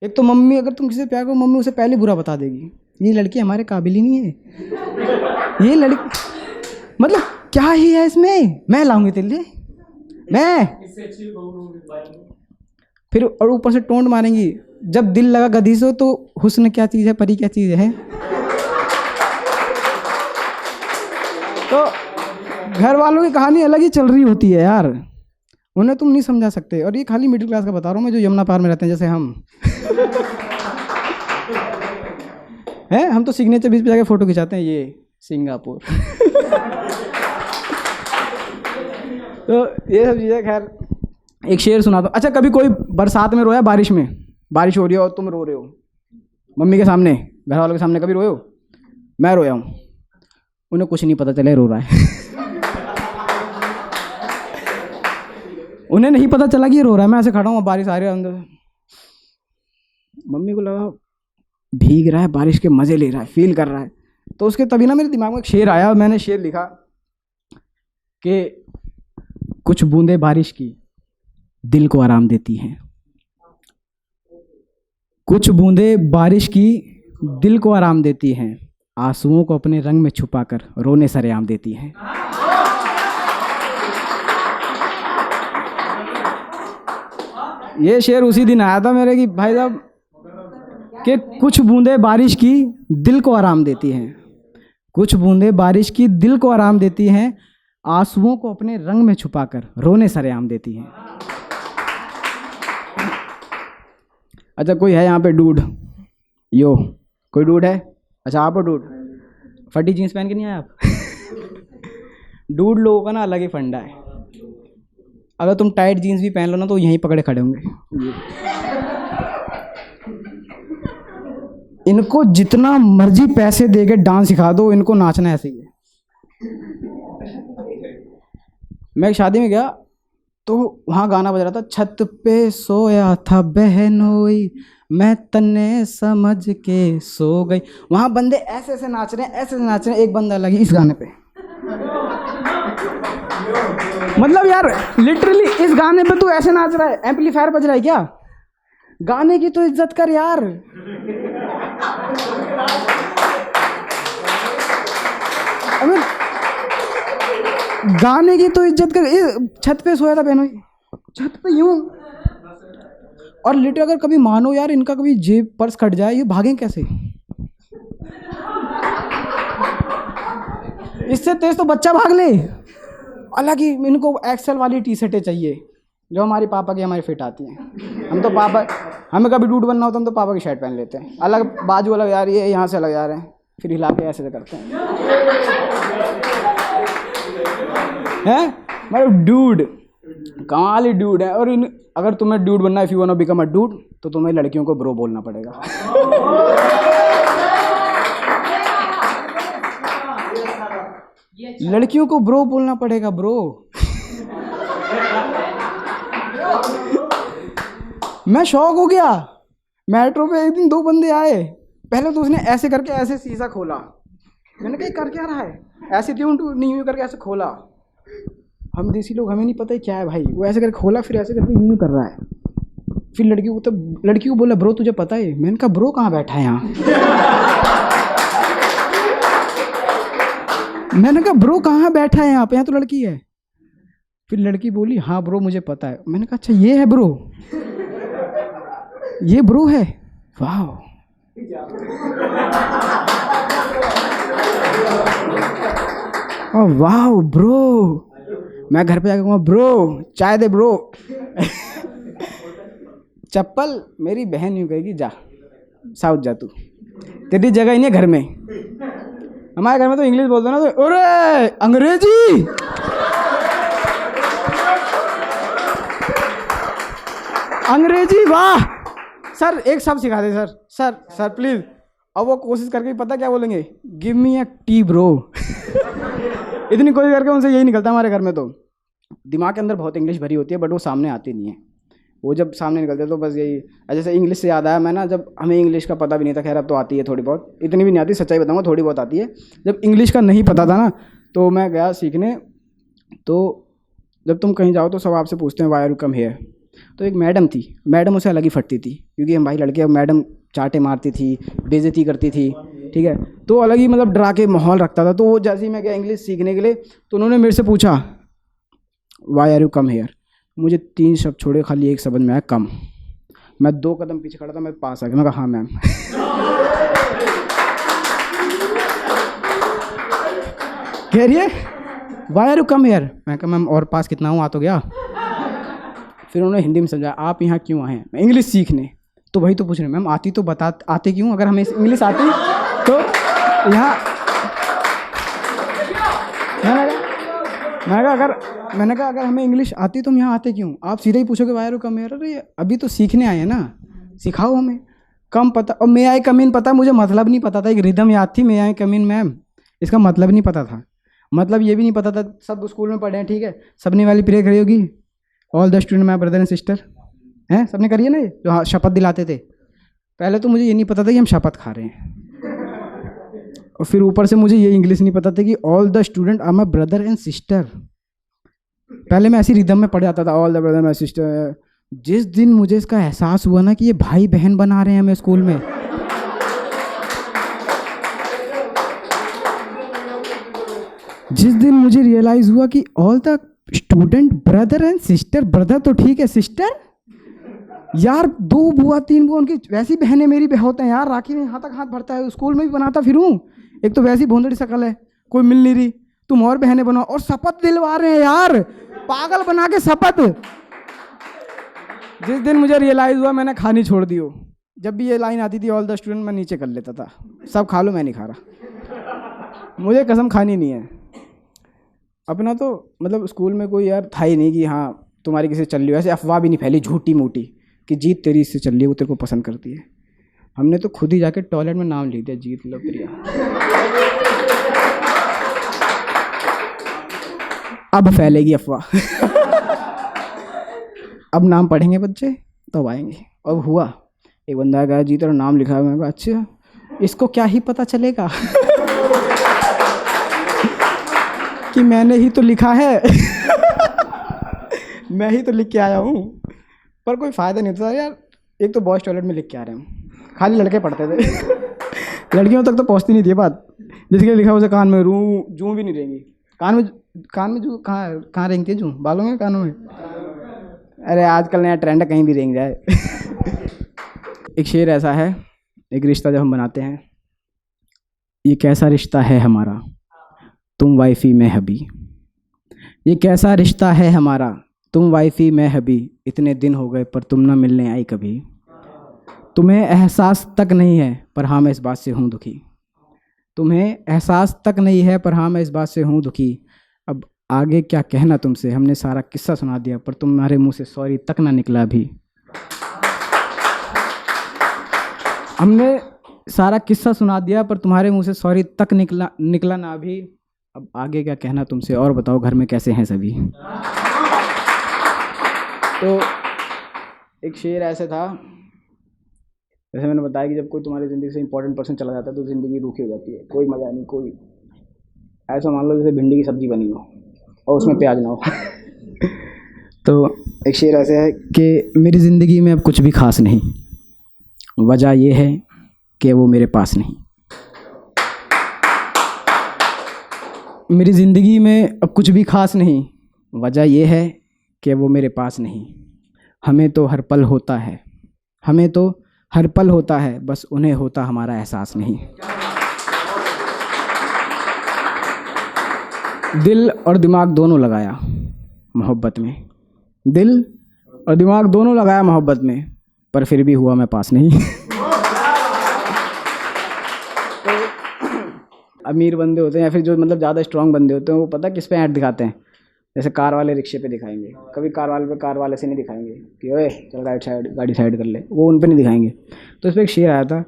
एक तो मम्मी, अगर तुम किसी से प्यार करो, मम्मी उसे पहले बुरा बता देगी, ये लड़की हमारे काबिल ही नहीं है, ये लड़की मतलब क्या ही है इसमें, मैं लाऊंगी तेरे लिए, मैं फिर और ऊपर से टोंट मारेंगी, जब दिल लगा गधी से तो हुस्न क्या चीज़ है, परी क्या चीज़ है। तो घर वालों की कहानी अलग ही चल रही होती है यार, उन्हें तुम नहीं समझा सकते। और ये खाली मिडिल क्लास का बता रहा हूँ मैं, जो यमुना पार में रहते हैं जैसे हम हैं, हम तो सिग्नेचर बीच पे जाके फोटो खिंचाते हैं, ये सिंगापुर तो ये सब चीज़ें। खैर एक शेर सुना दो। अच्छा, कभी कोई बरसात में रोया, बारिश में, बारिश हो रही है और तुम रो रहे हो मम्मी के सामने, घर वालों के सामने, कभी रोए हो? मैं रोया हूँ, उन्हें कुछ नहीं पता चले रो रहा है उन्हें नहीं पता चला कि ये रो रहा है, मैं ऐसे खड़ा हूँ, बारिश आ रही है अंदर, मम्मी को लगा भीग रहा है, बारिश के मज़े ले रहा है, फील कर रहा है। तो उसके तभी ना मेरे दिमाग में एक शेर आया, मैंने शेर लिखा कि कुछ बूंदे बारिश की दिल को आराम देती हैं, कुछ बूंदे बारिश की दिल को आराम देती हैं, आंसुओं को अपने रंग में छुपाकर रोने सरेआम देती हैं। ये शेर उसी दिन आया था मेरे कि भाई साहब कि कुछ बूंदे बारिश की दिल को आराम देती हैं, कुछ बूंदे बारिश की दिल को आराम देती हैं, आंसुओं को अपने रंग में छुपाकर रोने सरेआम देती हैं। अच्छा, कोई है यहाँ पे डूड? यो कोई डूड है? अच्छा आप हो डूड, फटी जीन्स पहन के नहीं आए आप डूड लोगों का ना अलग ही फंडा है, अगर तुम टाइट जीन्स भी पहन लो ना तो यहीं पकड़े खड़े होंगे। इनको जितना मर्जी पैसे दे के डांस सिखा दो, इनको नाचना ऐसे ही है। मैं एक शादी में गया तो वहाँ गाना बज रहा था, छत पे सोया था बहनोई मैं तन्ने समझ के सो गई। वहाँ बंदे ऐसे ऐसे नाच रहे हैं, ऐसे ऐसे नाच रहे हैं, एक बंदा लगी इस गाने पे मतलब यार लिटरली इस गाने पे तू ऐसे नाच रहा है, एम्पलीफायर बज रहा है क्या? गाने की तो इज्जत कर यार। गाने की तो इज्जत कर। छत पे सोया था बहनोई, छत पे यूं, और लिटरली अगर कभी मानो यार इनका कभी जेब पर्स कट जाए, ये भागें कैसे? इससे तेज तो बच्चा भाग ले। अलग ही इनको एक्सेल वाली टी शर्टें चाहिए जो हमारे पापा की हमारी फिट आती हैं। हम तो पापा, हमें कभी डूड बनना होता हम तो पापा की शर्ट पहन लेते हैं, अलग बाजू अलग जा रही है, यहाँ से अलग जा रहे हैं, फिर हिला के ऐसे करते हैं मतलब डूड कमाल डूड है। और अगर तुम्हें डूड बनना है, if you want to become a dude, तो तुम्हें लड़कियों को ब्रो बोलना पड़ेगा। लड़कियों को ब्रो बोलना पड़ेगा, ब्रो। मैं शॉक हो गया। मेट्रो पे एक दिन दो बंदे आए, पहले तो उसने ऐसे करके ऐसे शीशा खोला, मैंने कहा कर क्या रहा है, ऐसे क्यों नहीं करके ऐसे खोला। हम देसी लोग, हमें नहीं पता क्या है भाई, वो ऐसे करके खोला, फिर ऐसे करके यूं कर रहा है। फिर लड़की को बोला ब्रो तुझे पता है? मैंने कहा ब्रो कहाँ बैठा है यहाँ? मैंने कहा ब्रो कहाँ बैठा है यहाँ पे, यहाँ तो लड़की है। फिर लड़की बोली हाँ ब्रो मुझे पता है। मैंने कहा अच्छा ये है ब्रो, ये ब्रो है, वाह। वाह ब्रो, मैं घर पे जाके कहूँगा ब्रो चाय दे ब्रो। चप्पल मेरी बहन यूँ कहेगी जा साउथ जा, तू तेरी जगह ही नहीं है घर में। हमारे घर में तो इंग्लिश बोलते ना तो अरे अंग्रेजी। अंग्रेजी वाह सर, एक शब्द सिखा दे सर, सर सर प्लीज। अब वो कोशिश करके पता क्या बोलेंगे, गिव मी अ टी ब्रो। इतनी कोशिश करके उनसे यही निकलता है। हमारे घर में तो दिमाग के अंदर बहुत इंग्लिश भरी होती है, बट वो सामने आती नहीं है। वो जब सामने निकलते तो बस यही। जैसे इंग्लिश से याद आया, मैं ना जब हमें इंग्लिश का पता भी नहीं था, खैर अब तो आती है थोड़ी बहुत, इतनी भी नहीं आती, सच्चाई बताऊंगा थोड़ी बहुत आती है। जब इंग्लिश का नहीं पता था ना तो मैं गया सीखने। तो जब तुम कहीं जाओ तो सब आपसे पूछते हैं why are you come here, तो एक मैडम थी, मैडम उसे अलग ही फटती थी, क्योंकि हम भाई लड़के, अब मैडम चाटे मारती थी, बेइज्जती करती थी, ठीक है। तो अलग ही मतलब डरा के माहौल रखता था। तो वो जैसे ही मैं गया इंग्लिश सीखने के लिए, तो उन्होंने मेरे से पूछा why are you come here. मुझे 3 शब्द छोड़े, खाली एक समझ में आया, कम। मैं 2 कदम पीछे खड़ा था, मैं पास आ गया। मैं कहा हाँ मैम। कह रही है why are you come here. मैं कहा मैम और पास कितना हूँ, आ तो गया। फिर उन्होंने हिंदी में समझाया आप यहाँ क्यों आए हैं। मैं इंग्लिश सीखने। तो वही तो पूछ रहे मैम आती तो बता, आते क्यों, अगर हमें इंग्लिश आती तो यहाँ। मैंने कहा अगर हमें इंग्लिश आती तो हम यहाँ आते क्यों। आप सीधे ही पूछोगे why are you come here. अरे अभी तो सीखने आए हैं ना, सिखाओ हमें। कम पता, और मे आई कम इन पता, मुझे मतलब नहीं पता था। एक रिदम याद थी, मे आई कम इन मैम, इसका मतलब नहीं पता था। मतलब ये भी नहीं पता था, सब स्कूल में पढ़े हैं, ठीक है, सबने वाली प्रे करी होगी, all the student my brother and sister, हैं सबने करी है ना ये, जो हाँ शपथ दिलाते थे। पहले तो मुझे ये नहीं पता था कि हम शपथ खा रहे हैं, और फिर ऊपर से मुझे ये इंग्लिश नहीं पता था कि all the student are my brother and sister. पहले मैं ऐसी रिदम में पढ़ जाता था, all the brother my sister. जिस दिन मुझे इसका एहसास हुआ ना कि ये भाई बहन बना रहे हैं हमें स्कूल में, जिस दिन मुझे रियलाइज हुआ कि all the student brother and sister, brother तो ठीक है, सिस्टर यार 2 बुआ 3 बुआ उनकी वैसी बहनें मेरी होते हैं यार। राखी में यहाँ तक हाथ भरता है, स्कूल में भी बनाता फिरूं। एक तो वैसी भोंदड़ी शकल है, कोई मिल नहीं रही, तुम और बहनें बनाओ, और शपथ दिलवा रहे हैं यार, पागल बना के शपथ। जिस दिन मुझे रियलाइज हुआ मैंने खानी छोड़ दी हो। जब भी ये लाइन आती थी ऑल द स्टूडेंट, मैं नीचे कर लेता था, सब खा लो मैं नहीं खा रहा, मुझे कसम खानी नहीं है। अपना तो मतलब स्कूल में कोई यार था ही नहीं कि हाँ तुम्हारी किसी चल रही हो, ऐसे अफवाह भी नहीं फैली झूठी मूठी कि जीत तेरी इससे चल रही है, वो तेरे को पसंद करती है। हमने तो खुद ही जाके टॉयलेट में नाम लिख दिया, जीत लो प्रिया। अब फैलेगी अफवाह। अब नाम पढ़ेंगे बच्चे तब आएंगे। अब हुआ, एक बंदा गया जीत और नाम लिखा है, मैं कहा अच्छा इसको क्या ही पता चलेगा कि मैंने ही तो लिखा है। मैं ही तो लिख के आया हूँ। पर कोई फ़ायदा नहीं था यार। एक तो बॉयज़ टॉयलेट में लिख के आ रहे हूँ, खाली लड़के पढ़ते थे। लड़कियों तक तो पहुँचती नहीं थी बात। जिसके लिखा उसे कान में रू जूँ भी नहीं रहेंगी। कान में जू कहाँ रेंगती है जूँ, बालों में, कानों में। अरे आजकल नया ट्रेंड है, कहीं भी रेंग जाए। एक शेर ऐसा है, एक रिश्ता जब हम बनाते हैं, ये कैसा रिश्ता है हमारा तुम वाइफी मैं हबी। ये कैसा रिश्ता है हमारा तुम वाइफी मैं हबी। इतने दिन हो गए पर तुम ना मिलने आई कभी। तुम्हें एहसास तक नहीं है पर हाँ मैं इस बात से हूँ दुखी। तुम्हें एहसास तक नहीं है पर हाँ मैं इस बात से हूँ दुखी। अब आगे क्या कहना तुमसे, हमने सारा किस्सा सुना दिया पर तुम्हारे मुंह से सॉरी तक ना निकला भी। हमने सारा किस्सा सुना दिया पर तुम्हारे मुंह से सॉरी तक निकला ना भी। अब आगे क्या कहना तुमसे, और बताओ घर में कैसे हैं सभी। तो एक शेर ऐसे था, जैसे मैंने बताया कि जब कोई तुम्हारी ज़िंदगी से इंपॉर्टेंट पर्सन चला जाता है तो ज़िंदगी रूखी हो जाती है, कोई मज़ा नहीं। कोई ऐसा मान लो जैसे भिंडी की सब्ज़ी बनी हो और उसमें प्याज ना हो। तो एक शेर ऐसे है कि मेरी ज़िंदगी में अब कुछ भी खास नहीं, वजह यह है कि वो मेरे पास नहीं। मेरी ज़िंदगी में अब कुछ भी खास नहीं, वजह यह है कि वो मेरे पास नहीं। हमें तो हर पल होता है, हमें तो हर पल होता है, बस उन्हें होता हमारा एहसास नहीं। दिल और दिमाग दोनों लगाया मोहब्बत में, दिल और दिमाग दोनों लगाया मोहब्बत में, पर फिर भी हुआ मैं पास नहीं। अमीर बंदे होते हैं या फिर जो मतलब ज़्यादा स्ट्रांग बंदे होते हैं, वो पता किस पे ऐड दिखाते हैं। जैसे कार वाले रिक्शे पे दिखाएंगे, कभी कार वाले से नहीं दिखाएंगे कि ओए चल गाड़ी साइड कर ले, वो उन पे नहीं दिखाएंगे। तो इस पर एक शेर आया था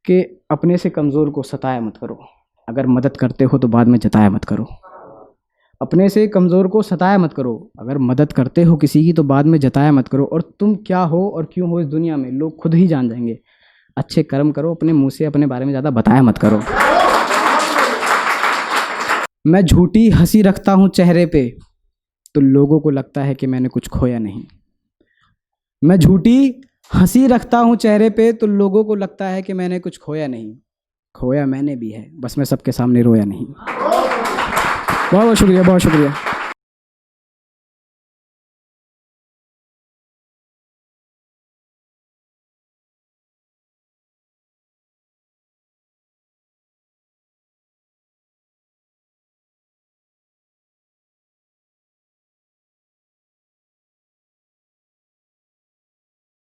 कि अपने से कमज़ोर को सताया मत करो, अगर मदद करते हो तो बाद में जताया मत करो। अपने से कमज़ोर को सताया मत करो, अगर मदद करते हो किसी की तो बाद में जताया मत करो। और तुम क्या हो और क्यों हो इस दुनिया में लोग खुद ही जान जाएंगे। अच्छे कर्म करो, अपने मुँह से अपने बारे में ज़्यादा बताया मत करो। मैं झूठी हंसी रखता हूँ चेहरे पे तो लोगों को लगता है कि मैंने कुछ खोया नहीं। मैं झूठी हंसी रखता हूँ चेहरे पे तो लोगों को लगता है कि मैंने कुछ खोया नहीं, खोया मैंने भी है, बस मैं सबके सामने रोया नहीं। बहुत बहुत शुक्रिया, बहुत शुक्रिया।